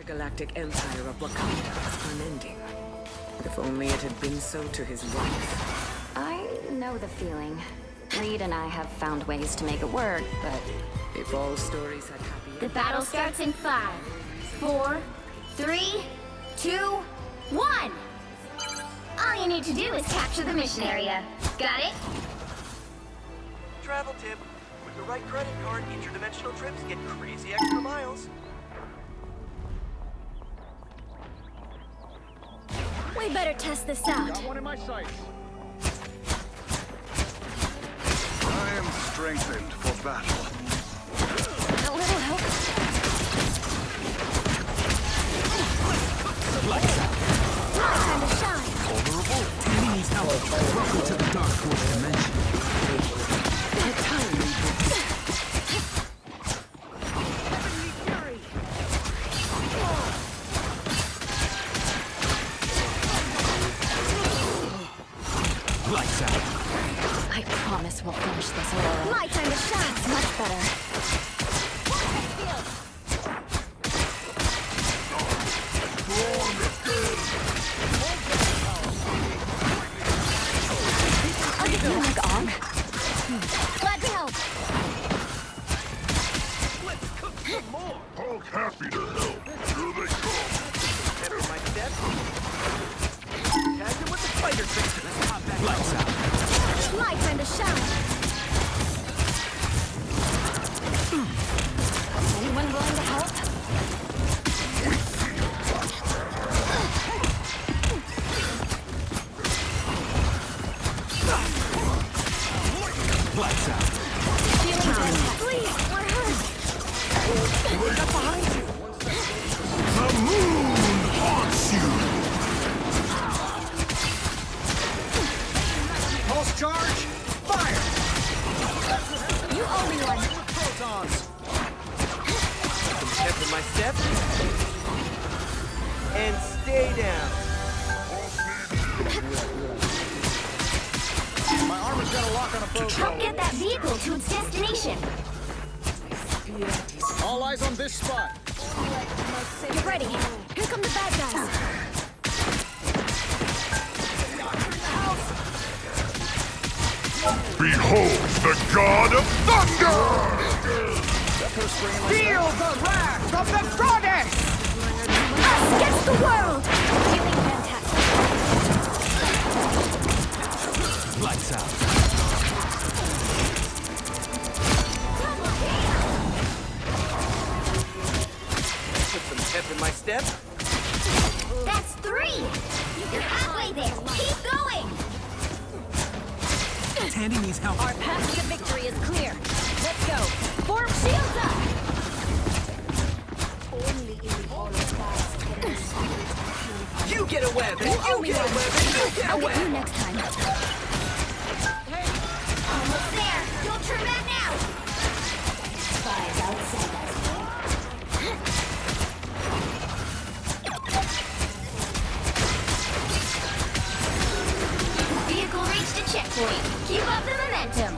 Galactic empire of Wakanda is unending. If only it had been so to his wife. I know the feeling. Reed and I have found ways to make it work, but... If all stories had happy The battle starts in 5, 4, 3, 2, 1! All you need to do is capture the mission area. Got it? Travel tip. With the right credit card, interdimensional trips get crazy extra miles. We better test this out. Got one in my sights. I am strengthened for battle. A little help. Time to shine. Vulnerable. He needs help. Welcome to the Dark Force dimension. Lights out. I promise we'll finish this oral. My time to shine. It's much better. I'll give you an arm. Glad to help. Hulk happy to help. Here they come. Remember my step? Tag him with the spider trick. Let's pop that lights out. My time to shine. Anyone willing to help? Lights out. Feeling dead. Please, we're hurt. Look up behind you. The moon haunts you. Pulse charge. Fire. You owe me one. Protons. Step in my step. And stay down. My armor's got a lock on a Help photo. get that vehicle to its destination. All eyes on this spot. Get ready. Here come the bad guys. Behold the god of thunder! Feel the wrath of the goddess! Us against the world. Feeling fantastic. Lights out. Put some pep in my step. That's 3. You're halfway there. Keep going. Tandy needs help. Our path to victory is clear. Let's go. Form shields up. You get a web, and you get a web, and you get a I'll get you web. next time. Almost there. Don't turn back now. Spies outside us. Vehicle reached a checkpoint. Keep up the momentum.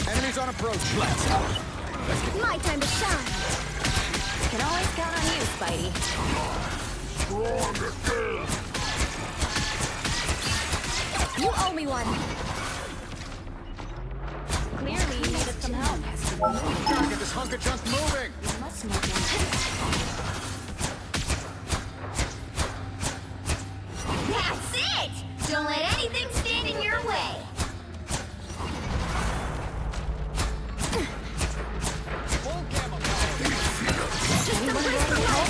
Enemies on approach. Lights out. My time to shine. Can always count on you, Spidey. You owe me one. Clearly you needed some help. Gotta get this hunk of junk moving. Must know one. That's it! Don't let anything stand in your way. Full gamma power. Anyone willing to help?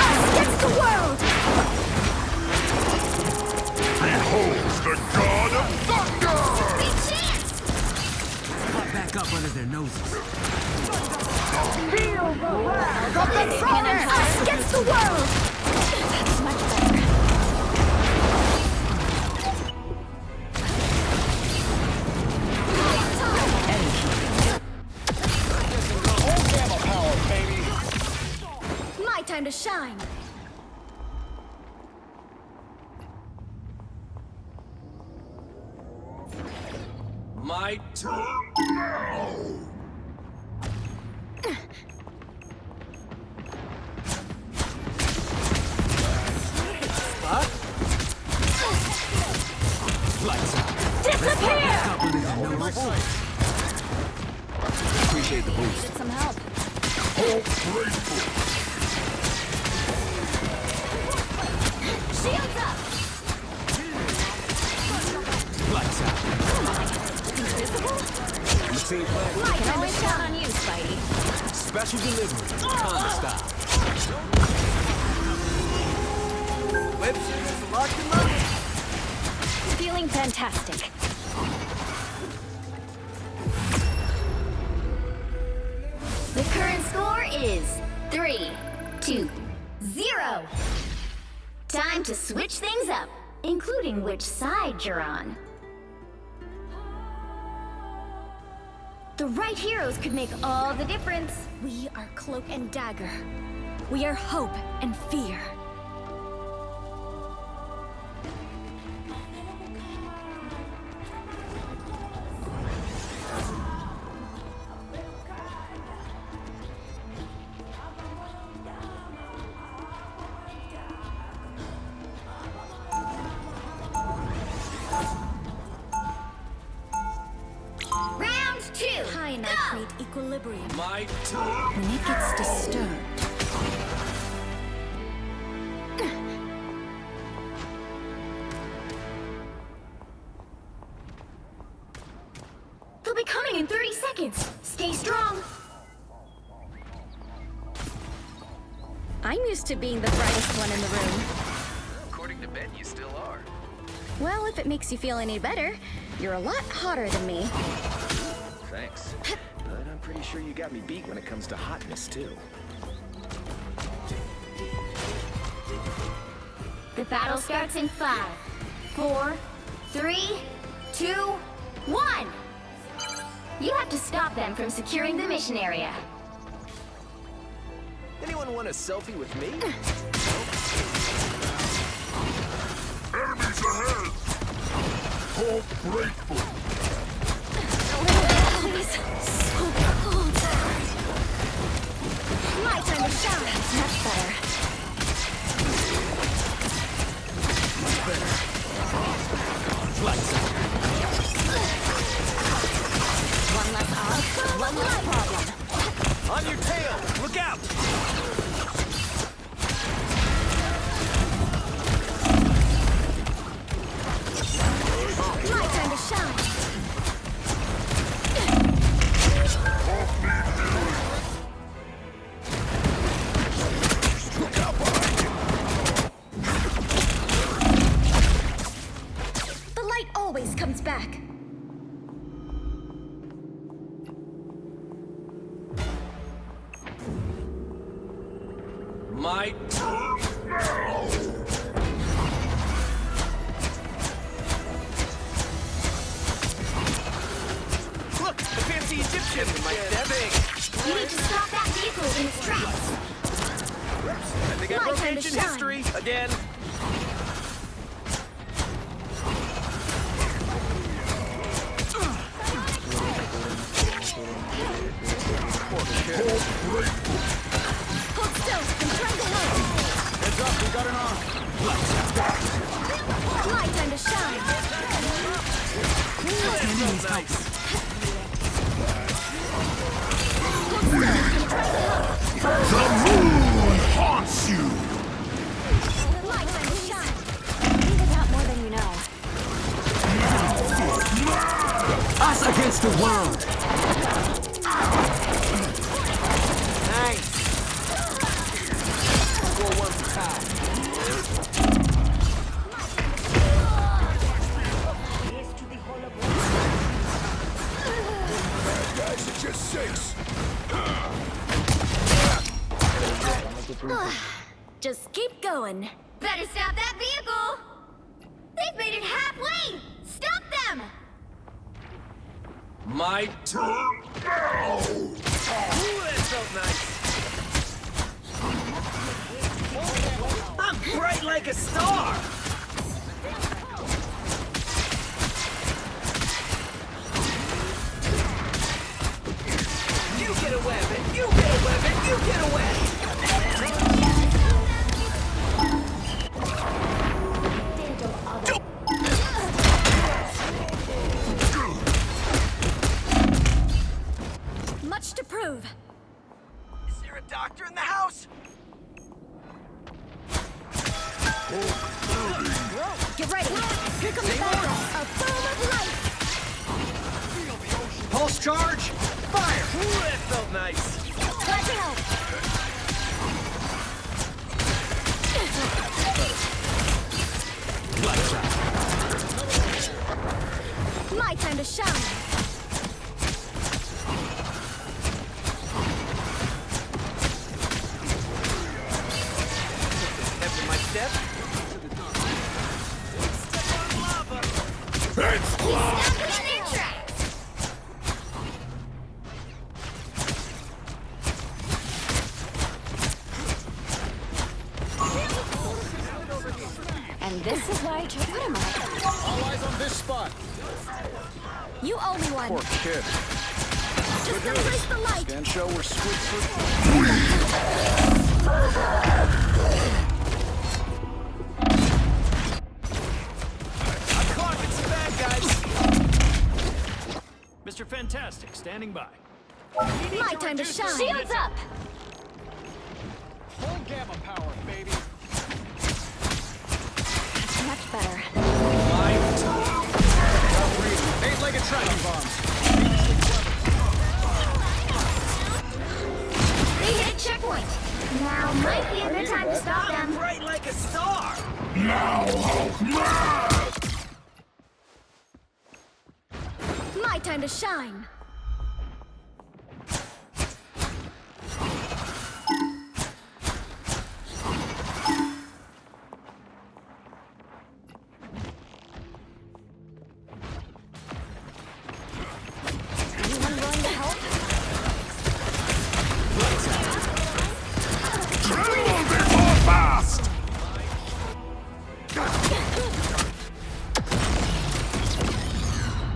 Us against the world! Behold the god of thunder! Big chance! Pop back up under their noses. Feel the wrath of the goddess! Us against the world! That's much better. Full gamma power, baby! time to shine. My turn now! Lights out. Disappear! Up under their noses. Appreciate the boost. Needed some help. Shields up! Lights out. Machine play. Can always count on you, Spidey. Special delivery. Honda style. Web shooters locked and loaded. Feeling fantastic. The current score is 3-2-0. Time to switch things up, including which side you're on. The right heroes could make all the difference. We are Cloak and Dagger. We are hope and fear. Round 2. High and I Go! create equilibrium. My turn. When it gets disturbed, They'll be coming in 30 seconds. Stay strong. I'm used to being the brightest one in the room. According to Ben, you still are. Well, if it makes you feel any better, you're a lot hotter than me. Thanks. But I'm pretty sure you got me beat when it comes to hotness, too. The battle starts in 5, 4, 3, 2, 1. You have to stop them from securing the mission area. Anyone want a selfie with me? Enemies ahead! Hope grateful! So cold. My time to shine. Much better. Lights out. One less odds, one less problem. On your tail! Look out! My time to shine. The light always comes back. My turn now. Look, the fancy Egyptian in my thing. You need to stop that vehicle in its tracks. I think I My broke time to ancient shine. history again. Hold still, I'm trying to help. Heads up, we got an arm. My time to shine. Enemies out. The moon haunts you! My time to shine. Think about more than you know. Us against the world. Nice. Score one for Ty. Guys, it's just 6. Just keep going. Better stop that vehicle. They've made it halfway. Stop them. My turn now. Ooh, that felt nice. like a star! You get a weapon! You get a weapon! You get a weapon! Much to prove. Is there a doctor in the house? Get ready. Here comes the battle. A boom of light. Pulse charge! Fire! Ooh, that felt nice. Glad to help. My time to shine. After my step. It's close! Stop them in their tracks! And this is why I chose. What am I? All eyes on this spot. You owe me one. Poor kid. Just embrace the light. Stand show where squid foot. I'm clocking some bad guys. Mr. Fantastic, standing by. My time to shine. Shields up! Full gamma power, baby. Much better. Eight-legged tracking bombs. They hit a checkpoint. Now might be a good time to stop them. Bright like a star! Now, Hulkman! My time to shine. Anyone willing to help? Moving more fast!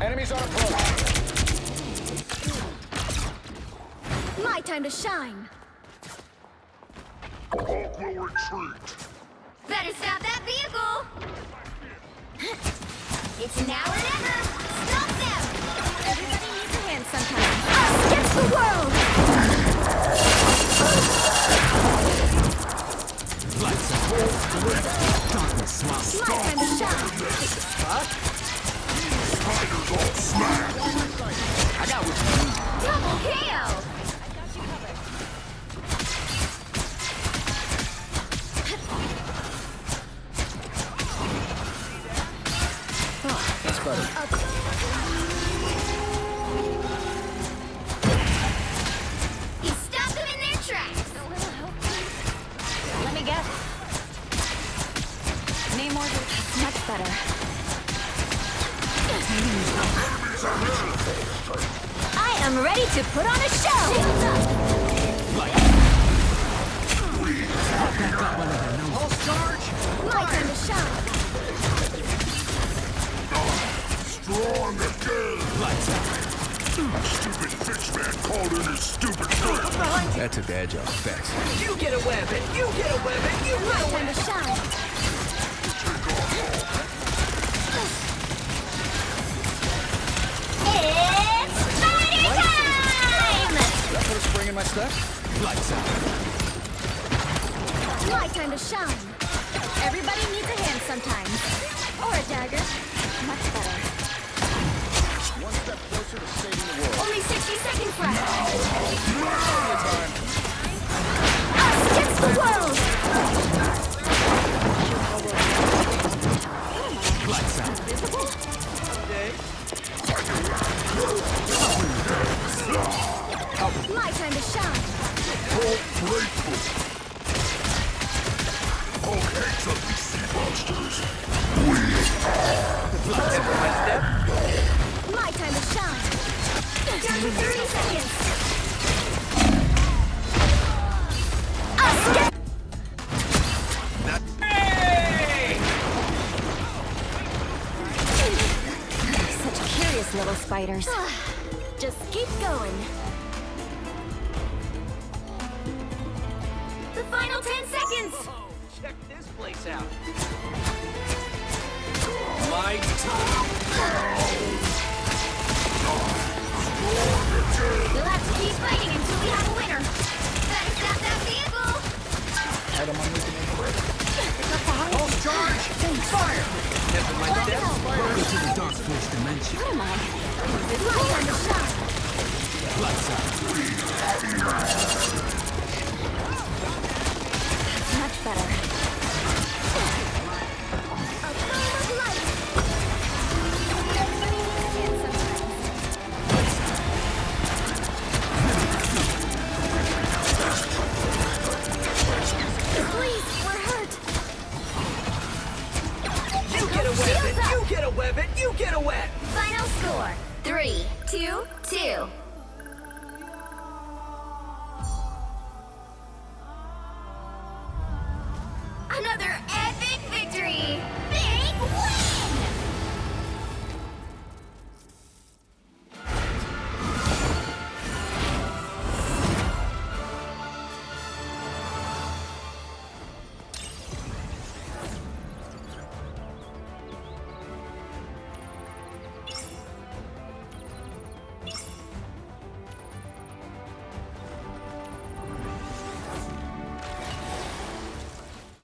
Enemies on approach. My time to shine. Hulk will retreat. Better stop that vehicle! It's now or never! Stop them! Everybody needs a hand sometimes. Us against the world. My time to shine. Spiders all smack. I got what you need. Double KO! That's better. You stopped them in their tracks! Let me guess. Name more than much better. I am ready to put on a show. Pulse charge! My time to shine. Strong again. Stupid fish man called in his stupid shirt. That took the edge off. Thanks. You get a weapon! You get a weapon! You My get a time weapon! to shine. It's spider time! That put a spring in my step? My time to shine. Everybody needs a hand sometimes. Or a dagger. Much better. One step closer to saving the world. Only 60 seconds left! Us against the world. My time to shine. Hulk grateful. Hulk hates ugly sea monsters. My time to shine. Down to 30 seconds! Us against fighters. Just keep going. The final 10 seconds! Whoa, check this place out. Light. You'll have to keep fighting until we have a winner. Better stop that vehicle! Pulse charge! Fire! Never mind death. Welcome to the Dark Force dimension. What am I? It's my time to shine. Much better. A beam of light. Everybody needs a hand sometimes. Please, we're hurt. You get a weapon! You get a weapon! You get a wet! Final score 3-2-2.